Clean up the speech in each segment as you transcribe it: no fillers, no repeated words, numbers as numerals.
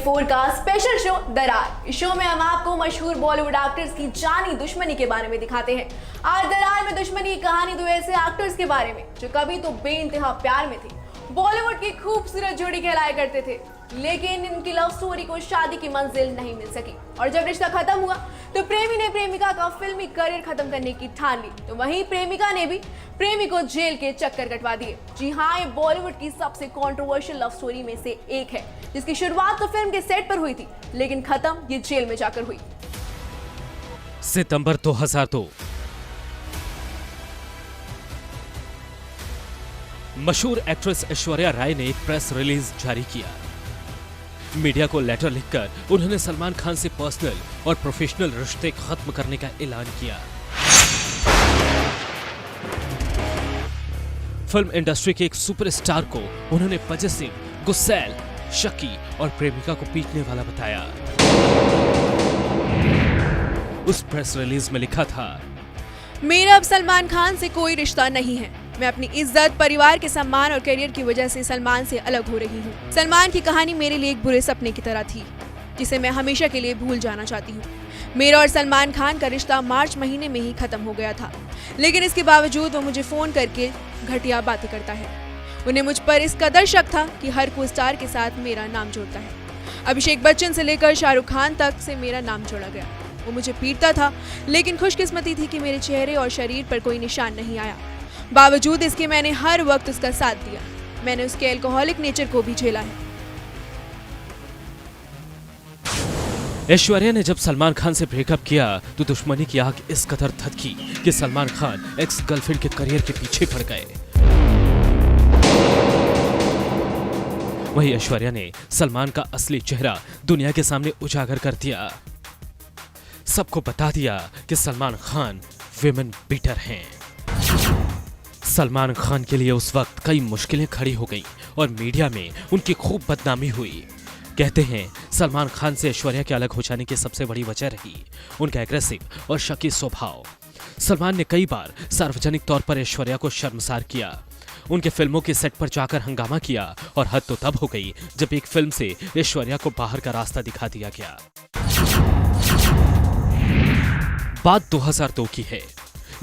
24 का special show दरार। इस शो में हम आपको मशहूर बॉलीवुड एक्टर्स की जानी दुश्मनी के बारे में दिखाते हैं। आज दरार में दुश्मनी की कहानी दो ऐसे एक्टर्स के बारे में जो कभी तो बेइंतहा प्यार में थे, बॉलीवुड की खूबसूरत जोड़ी कहलाया करते थे, लेकिन इनकी लव स्टोरी को शादी की मंजिल नहीं मिल सकी और जब रिश्ता खत्म हुआ तो प्रेमी ने प्रेमिका का फिल्मी करियर खत्म करने की ठान ली, तो वहीं प्रेमिका ने भी प्रेमी को जेल के चक्कर कटवा दिए। जी हाँ, ये बॉलीवुड की सबसे कंट्रोवर्शियल लव स्टोरी में से एक है, जिसकी शुरुआत तो फिल्म के सेट पर हुई थी, लेकिन खत्म ये जेल में जाकर हुई। सितंबर 2002 मशहूर एक्ट्रेस ऐश्वर्या राय ने एक प्रेस रिलीज जारी किया। मीडिया को लेटर लिखकर उन्होंने सलमान खान से पर्सनल और प्रोफेशनल रिश्ते खत्म करने का ऐलान किया। फिल्म इंडस्ट्री के एक सुपरस्टार को उन्होंने पजेसिव, गुस्सैल, शकी और प्रेमिका को पीटने वाला बताया। उस प्रेस रिलीज में लिखा था, मेरा अब सलमान खान से कोई रिश्ता नहीं है। मैं अपनी इज्जत, परिवार के सम्मान और करियर की वजह से सलमान से अलग हो रही हूँ। सलमान की कहानी मेरे लिए एक बुरे सपने की तरह थी, जिसे मैं हमेशा के लिए भूल जाना चाहती हूँ। मेरा और सलमान खान का रिश्ता मार्च महीने में ही खत्म हो गया था, लेकिन इसके बावजूद वो मुझे फोन करके घटिया बातें करता है। उन्हें मुझ पर इस कदर शक था कि हर को स्टार के साथ मेरा नाम जोड़ता है। अभिषेक बच्चन से लेकर शाहरुख खान तक से मेरा नाम जोड़ा गया। वो मुझे पीटता था, लेकिन खुशकिस्मती थी कि मेरे चेहरे और शरीर पर कोई निशान नहीं आया। बावजूद इसके मैंने हर वक्त उसका साथ दिया। मैंने उसके एल्कोहलिक नेचर को भी झेला है। ऐश्वर्या ने जब सलमान खान से ब्रेकअप किया तो दुश्मनी की आग इस कदर धधकी कि सलमान खान एक्स गर्लफ्रेंड के करियर के पीछे पड़ गए। वहीं ऐश्वर्या ने सलमान का असली चेहरा दुनिया के सामने उजागर कर दिया। सबको बता दिया कि सलमान खान विमेन बीटर हैं। सलमान खान के लिए उस वक्त कई मुश्किलें खड़ी हो गईं और मीडिया में उनकी खूब बदनामी हुई। कहते हैं सलमान खान से ऐश्वर्या के अलग हो जाने की सबसे बड़ी वजह रही उनका एग्रेसिव और शकी स्वभाव। सलमान ने कई बार सार्वजनिक तौर पर ऐश्वर्या को शर्मसार किया, उनके फिल्मों के सेट पर जाकर हंगामा किया और हद तो तब हो गई जब एक फिल्म से ऐश्वर्या को बाहर का रास्ता दिखा दिया गया। बात 2002 की है।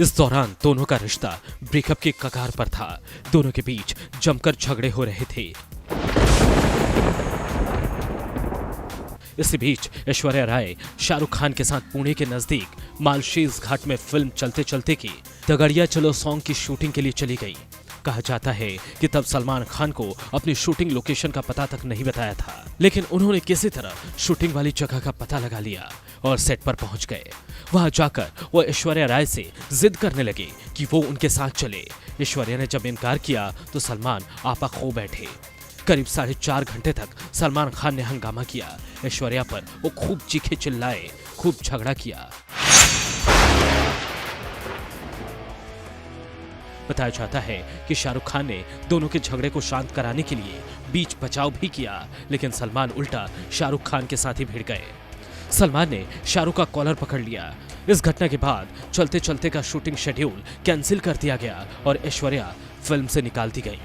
इस दौरान दोनों का रिश्ता ब्रेकअप के कगार पर था। दोनों के बीच जमकर झगड़े हो रहे थे। इसी बीच ऐश्वर्या राय शाहरुख खान के साथ पुणे के नजदीक मालशेज घाट में फिल्म चलते चलते की दगड़िया चलो सॉन्ग की शूटिंग के लिए चली गई। कहा जाता है कि तब सलमान खान को अपनी शूटिंग लोकेशन का पता तक नहीं बताया था, लेकिन उन्होंने किसी तरह शूटिंग वाली जगह का पता लगा लिया और सेट पर पहुंच गए। वहां जाकर वो ऐश्वर्या राय से जिद करने लगे कि वो उनके साथ चले। ऐश्वर्या ने जब इनकार किया तो सलमान आपा खो बैठे। करीब 4.5 घंटे तक सलमान खान ने हंगामा किया। ऐश्वर्या पर वो खूब चीखे चिल्लाए, खूब झगड़ा किया। बताया जाता है कि शाहरुख खान ने दोनों के झगड़े को शांत कराने के लिए बीच बचाव भी किया, लेकिन सलमान उल्टा शाहरुख खान के साथ ही भिड़ गए। सलमान ने शाहरुख का कॉलर पकड़ लिया। इस घटना के बाद चलते चलते का शूटिंग शेड्यूल कैंसिल कर दिया गया और ऐश्वर्या फिल्म से निकाल दी गई।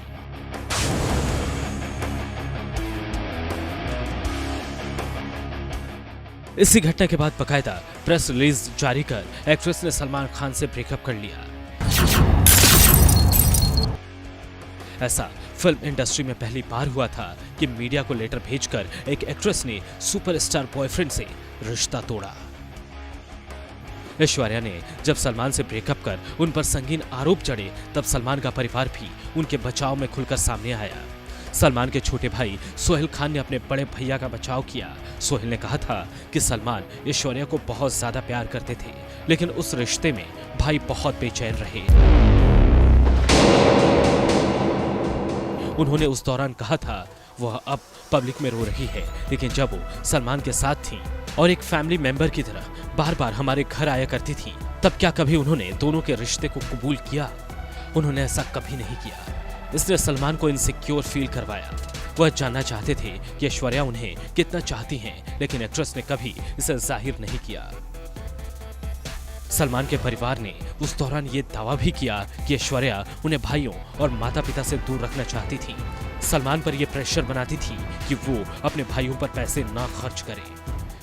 इसी घटना के बाद बकायदा प्रेस रिलीज जारी कर एक्ट्रेस ने सलमान खान से ब्रेकअप कर लिया। ऐसा फिल्म इंडस्ट्री में पहली बार हुआ था कि मीडिया को लेटर भेजकर एक एक्ट्रेस ने सुपरस्टार बॉयफ्रेंड से रिश्ता तोड़ा। ऐश्वर्या ने जब सलमान से ब्रेकअप कर उन पर संगीन आरोप जड़े, तब सलमान का परिवार भी उनके बचाव में खुलकर सामने आया। सलमान के छोटे भाई सोहेल खान ने अपने बड़े भैया का बचाव किया। सोहेल ने कहा था कि सलमान ऐश्वर्या को बहुत ज्यादा प्यार करते थे, लेकिन उस रिश्ते में भाई बहुत बेचैन रहे। उन्होंने उस दौरान कहा था वह अब पब्लिक में रो रही है, लेकिन जब वो सलमान के साथ थी और एक फैमिली मेंबर की तरह बार बार हमारे घर आया करती थी, तब क्या कभी उन्होंने दोनों के रिश्ते को कबूल किया? उन्होंने ऐसा कभी नहीं किया। इसने सलमान को इनसिक्योर फील करवाया। वह जानना चाहते थे कि ऐश्वर्या उन्हें कितना चाहती हैं, लेकिन एक्ट्रेस ने कभी इसे जाहिर नहीं किया। सलमान के परिवार ने उस दौरान ये दावा भी किया कि ऐश्वर्या उन्हें भाइयों और माता पिता से दूर रखना चाहती थी। सलमान पर यह प्रेशर बनाती थी कि वो अपने भाइयों पर पैसे ना खर्च करे।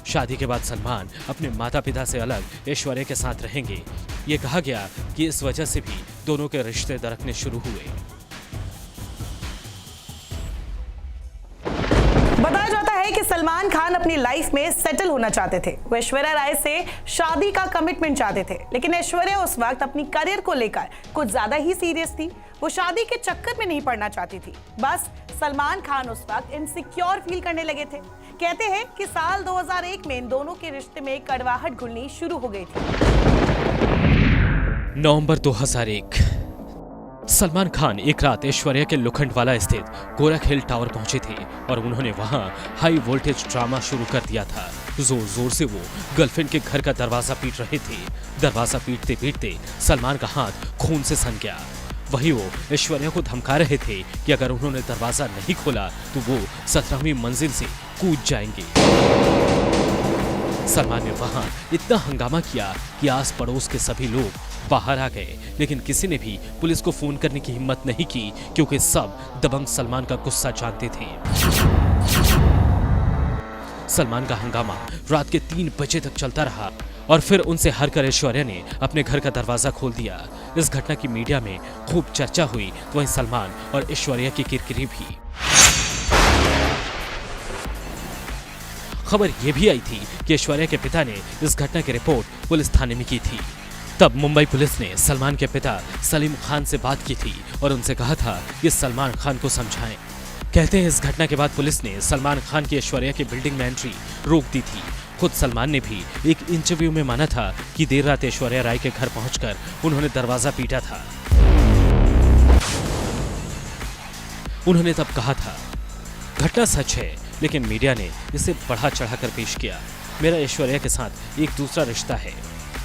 शादी के बाद सलमान अपने माता पिता से अलग ऐश्वर्या के साथ रहेंगे। ये कहा गया कि इस वजह से भी दोनों के रिश्ते दरकने शुरू हुए। बताया जाता है कि सलमान खान अपनी लाइफ में सेटल होना चाहते थे। वो ऐश्वर्या राय से शादी का कमिटमेंट चाहते थे, लेकिन ऐश्वर्या उस वक्त अपनी करियर को लेकर कुछ ज्यादा ही सीरियस थी। वो शादी के चक्कर में नहीं पड़ना चाहती थी। बस सलमान खान उस वक्त इनसिक्योर फील करने लगे थे। कहते हैं कि साल 2001 में इन दोनों के रिश्ते में कड़वाहट घुलनी शुरू हो गई थी। नवंबर 2001, सलमान खान एक रात ऐश्वर्या के लोखंडवाला स्थित गोरख हिल टावर पहुंचे थे और उन्होंने वहां हाई वोल्टेज ड्रामा शुरू कर दिया था। जोर जोर से वो गर्लफ्रेंड के घर का दरवाजा पीट रहे थे। दरवाजा पीटते पीटते सलमान का हाथ खून से सन गया। वही वो ऐश्वर्या को धमका रहे थे कि अगर उन्होंने दरवाजा नहीं खोला तो वो 17वीं मंजिल से कूद जाएंगे। सलमान ने वहां इतना हंगामा किया कि आस पड़ोस के सभी लोग बाहर आ गए, लेकिन किसी ने भी पुलिस को फोन करने की हिम्मत नहीं की, क्योंकि सब दबंग सलमान का गुस्सा जानते थे। सलमान का हंगामा रात के 3 बजे तक चलता रहा और फिर उनसे हारकर ऐश्वर्या ने अपने घर का दरवाजा खोल दिया। इस घटना की मीडिया में खूब चर्चा हुई, तो वहीं सलमान और ऐश्वर्या की किरकिरी भी। खबर यह भी आई थी कि ऐश्वर्या के पिता ने इस घटना की रिपोर्ट पुलिस थाने में की थी। तब मुंबई पुलिस ने सलमान के पिता सलीम खान से बात की थी और उनसे कहा था कि सलमान खान को समझाएं। कहते हैं इस घटना के बाद पुलिस ने सलमान खान की ऐश्वर्या की बिल्डिंग में एंट्री रोक दी थी। खुद सलमान ने भी एक इंटरव्यू में माना था कि देर रात ऐश्वर्या राय के घर पहुंचकर उन्होंने दरवाजा पीटा था। उन्होंने तब कहा था, घटना सच है, लेकिन मीडिया ने इसे बढ़ा चढ़ाकर पेश किया। मेरा ऐश्वर्या के साथ एक दूसरा रिश्ता है।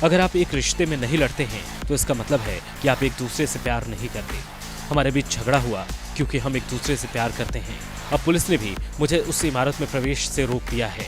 अगर आप एक रिश्ते में नहीं लड़ते हैं तो इसका मतलब है कि आप एक दूसरे से प्यार नहीं करते। हमारे बीच झगड़ा हुआ क्योंकि हम एक दूसरे से प्यार करते हैं। अब पुलिस ने भी मुझे उस इमारत में प्रवेश से रोक दिया है।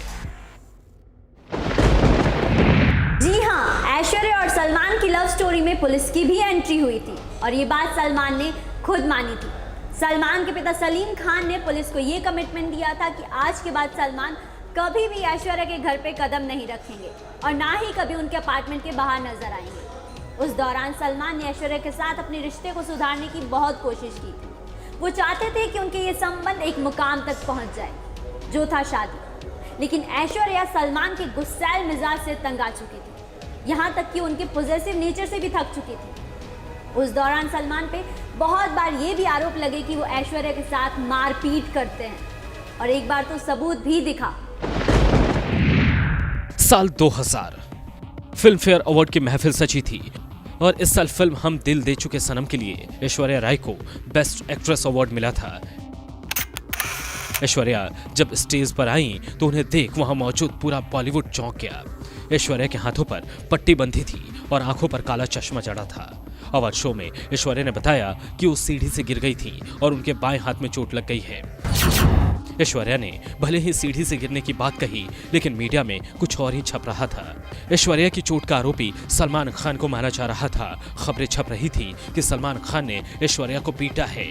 जी हाँ, ऐश्वर्या और सलमान की लव स्टोरी में पुलिस की भी एंट्री हुई थी और ये बात सलमान ने खुद मानी थी। सलमान के पिता सलीम खान ने पुलिस को ये कमिटमेंट दिया था कि आज के बाद सलमान कभी भी ऐश्वर्या के घर पे कदम नहीं रखेंगे और ना ही कभी उनके अपार्टमेंट के बाहर नजर आएंगे। उस दौरान सलमान ने ऐश्वर्या के साथ अपने रिश्ते को सुधारने की बहुत कोशिश की थी। वो चाहते थे कि उनके ये संबंध एक मुकाम तक पहुंच जाए, जो था शादी। लेकिन ऐश्वर्या सलमान के गुस्सैल मिजाज से तंग आ चुकी थी, यहाँ तक कि उनके पॉजिटिव नेचर से भी थक चुकी थी। उस दौरान सलमान पे बहुत बार ये भी आरोप लगे कि वो ऐश्वर्या के साथ मारपीट करते हैं और एक बार तो सबूत भी दिखा। साल 2000 फिल्म फेयर अवार्ड की महफिल सजी थी और इस साल फिल्म हम दिल दे चुके सनम के लिए ऐश्वर्या राय को बेस्ट एक्ट्रेस अवार्ड मिला था। ऐश्वर्या जब स्टेज पर आई तो उन्हें देख वहां मौजूद पूरा बॉलीवुड चौंक गया। ऐश्वर्या के हाथों पर पट्टी बंधी थी और आंखों पर काला चश्मा जड़ा था। अवार्ड शो में ऐश्वर्या ने बताया कि वो सीढ़ी से गिर गई थी और उनके बाएं हाथ में चोट लग गई है। ऐश्वर्या ने भले ही सीढ़ी से गिरने की बात कही, लेकिन मीडिया में कुछ और ही छप रहा था। ऐश्वर्या की चोट का आरोपी सलमान खान को माना जा रहा था। खबरें छप रही थी कि सलमान खान ने ऐश्वर्या को पीटा है।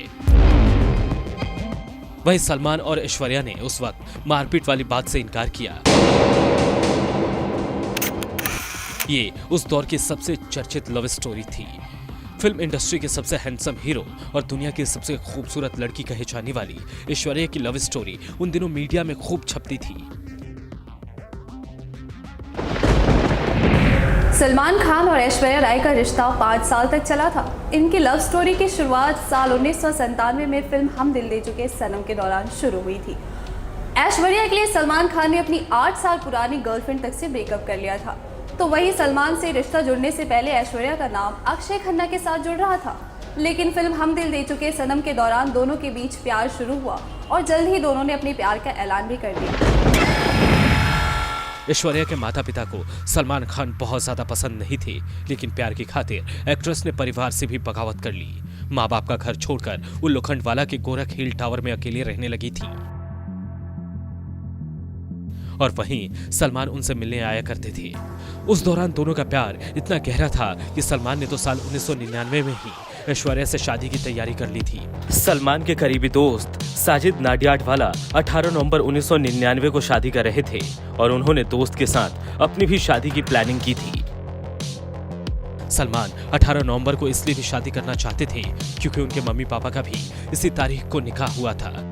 वहीं सलमान और ऐश्वर्या ने उस वक्त मारपीट वाली बात से इनकार किया। ये उस दौर की सबसे चर्चित लव स्टोरी थी। फिल्म इंडस्ट्री के सबसे हैंडसम हीरो और दुनिया की सबसे खूबसूरत लड़की कही जाने वाली ऐश्वर्या की लव स्टोरी उन दिनों मीडिया में खूब छपती थी। सलमान खान और ऐश्वर्या राय का रिश्ता 5 साल तक चला था। इनकी लव स्टोरी की शुरुआत साल 1997 में फिल्म हम दिल दे चुके सनम के दौरान शुरू हुई थी। ऐश्वर्या के लिए सलमान खान ने अपनी 8 साल पुरानी गर्लफ्रेंड तक से ब्रेकअप कर लिया था। तो वहीं सलमान से रिश्ता जुड़ने से पहले ऐश्वर्या का नाम अक्षय खन्ना के साथ जुड़ रहा था। लेकिन फिल्म हम दिल दे चुके सनम के दौरान दोनों के बीच प्यार शुरू हुआ और जल्द ही दोनों ने अपने प्यार का ऐलान भी कर दिया। ऐश्वर्या के माता पिता को सलमान खान बहुत ज्यादा पसंद नहीं थे, लेकिन प्यार की खातिर एक्ट्रेस ने परिवार से भी बगावत कर ली। माँ बाप का घर छोड़कर वो लोखंडवाला के गोरख हिल टावर में अकेले रहने लगी थी। और वहीं सलमान उनसे मिलने आया करते थे। उस दौरान दोनों का प्यार इतना गहरा था कि सलमान ने तो साल 1999 में ही ऐश्वर्या से शादी की तैयारी कर ली थी। सलमान के करीबी दोस्त साजिद नाडियाडवाला 18 नवंबर 1999 को शादी कर रहे थे और उन्होंने दोस्त के साथ अपनी भी शादी की प्लानिंग की थी। सलमान 18 नवंबर को इसलिए भी शादी करना चाहते थे क्योंकि उनके मम्मी पापा का भी इसी तारीख को निकाह हुआ था।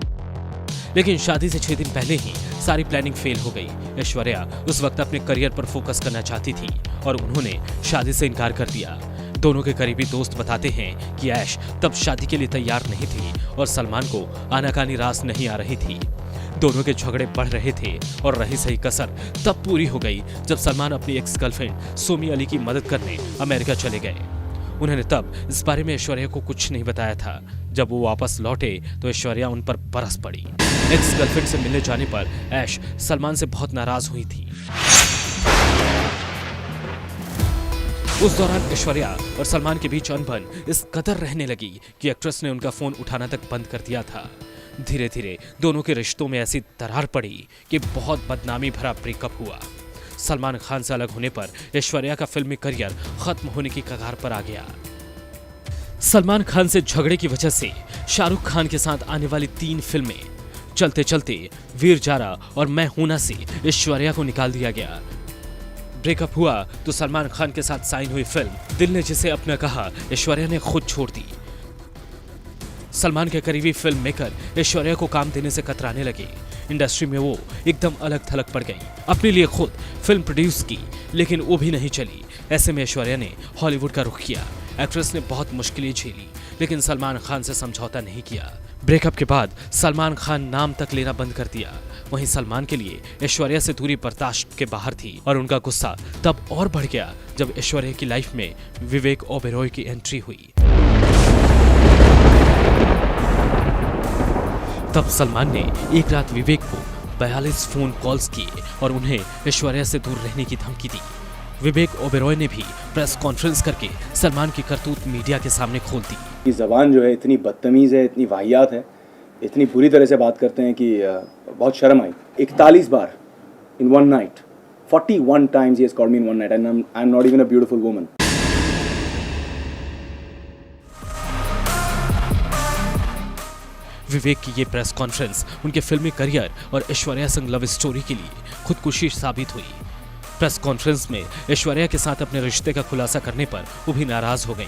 लेकिन शादी से 6 दिन पहले ही सारी प्लानिंग फेल हो गई। ऐश्वर्या उस वक्त अपने करियर पर फोकस करना चाहती थी और उन्होंने शादी से इनकार कर दिया। दोनों के करीबी दोस्त बताते हैं कि ऐश तब शादी के लिए तैयार नहीं थी और सलमान को आनाकानी रास नहीं आ रही थी। दोनों के झगड़े बढ़ रहे थे और रही सही कसर तब पूरी हो गई जब सलमान अपनी एक्स गर्लफ्रेंड सोमी अली की मदद करने अमेरिका चले गए। उन्होंने तब इस बारे में ऐश्वर्या को कुछ नहीं बताया था। जब वो वापस लौटे तो ऐश्वर्या उन पर बरस पड़ी। एक्स गर्लफ्रेंड से मिलने जाने पर ऐश सलमान से बहुत नाराज हुई थी। उस दौरान ऐश्वर्या और सलमान के बीच अनबन इस कदर रहने लगी कि एक्ट्रेस ने उनका फोन उठाना तक बंद कर दिया था। धीरे धीरे दोनों के रिश्तों में ऐसी दरार पड़ी कि बहुत बदनामी भरा ब्रेकअप हुआ। सलमान खान से अलग होने पर ऐश्वर्या का फिल्मी करियर खत्म होने की कगार पर आ गया। सलमान खान से झगड़े की वजह से शाहरुख खान के साथ आने वाली 3 फिल्में चलते चलते वीर जारा और मैं हूं ना से ऐश्वर्या को निकाल दिया गया। ब्रेकअप हुआ तो सलमान खान के साथ साइन हुई फिल्म दिल ने जिसे अपना कहा ऐश्वर्या ने खुद छोड़ दी। सलमान के करीबी फिल्म मेकर ऐश्वर्या को काम देने से कतराने लगे। इंडस्ट्री में वो एकदम अलग थलग पड़ गई। अपने लिए खुद फिल्म प्रोड्यूस की लेकिन वो भी नहीं चली। ऐसे में ऐश्वर्या ने हॉलीवुड का रुख किया। एक्ट्रेस ने बहुत मुश्किलें झेली लेकिन सलमान खान से समझौता नहीं किया। ब्रेकअप के बाद सलमान खान नाम तक लेना बंद कर दिया। वहीं सलमान के लिए ऐश्वर्या से दूरी बर्दाश्त के बाहर थी और उनका गुस्सा तब और बढ़ गया जब ऐश्वर्या की लाइफ में विवेक ओबेरॉय की एंट्री हुई। तब सलमान ने एक रात विवेक को 42 फोन कॉल्स किए और उन्हें ऐश्वर्या से दूर रहने की धमकी दी। विवेक ओबेरॉय ने भी प्रेस कॉन्फ्रेंस करके सलमान की करतूत मीडिया के सामने खोल दी। ये ज़बान जो है इतनी बदतमीज़ है, इतनी वाहियात है, इतनी बुरी तरह से बात करते हैं कि बहुत शर्म आई। 41 बार in one night, 41 times he has called me in one night and I'm not even a beautiful woman. विवेक की ये प्रेस कॉन्फ्रेंस उनके फिल्मी करियर और ऐश्वर्या संग लव स्टोरी के लिए खुदकुशी साबित हुई। प्रेस कॉन्फ्रेंस में ऐश्वर्या के साथ अपने रिश्ते का खुलासा करने पर वो भी नाराज हो गई।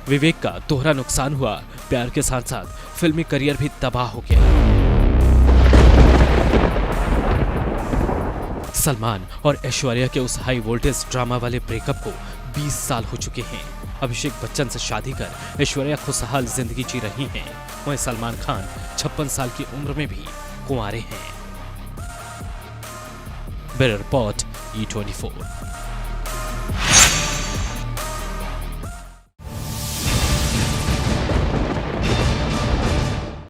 विवेक का दोहरा नुकसान हुआ, प्यार के साथ साथ फिल्मी करियर भी तबाह हो गया। सलमान और ऐश्वर्या के उस हाई वोल्टेज ड्रामा वाले ब्रेकअप को 20 साल हो चुके हैं। अभिषेक बच्चन से शादी कर ऐश्वर्या खुशहाल जिंदगी जी रही हैं। वहीं सलमान खान 56 साल की उम्र में भी कुंवारे हैं। Bureau report E24।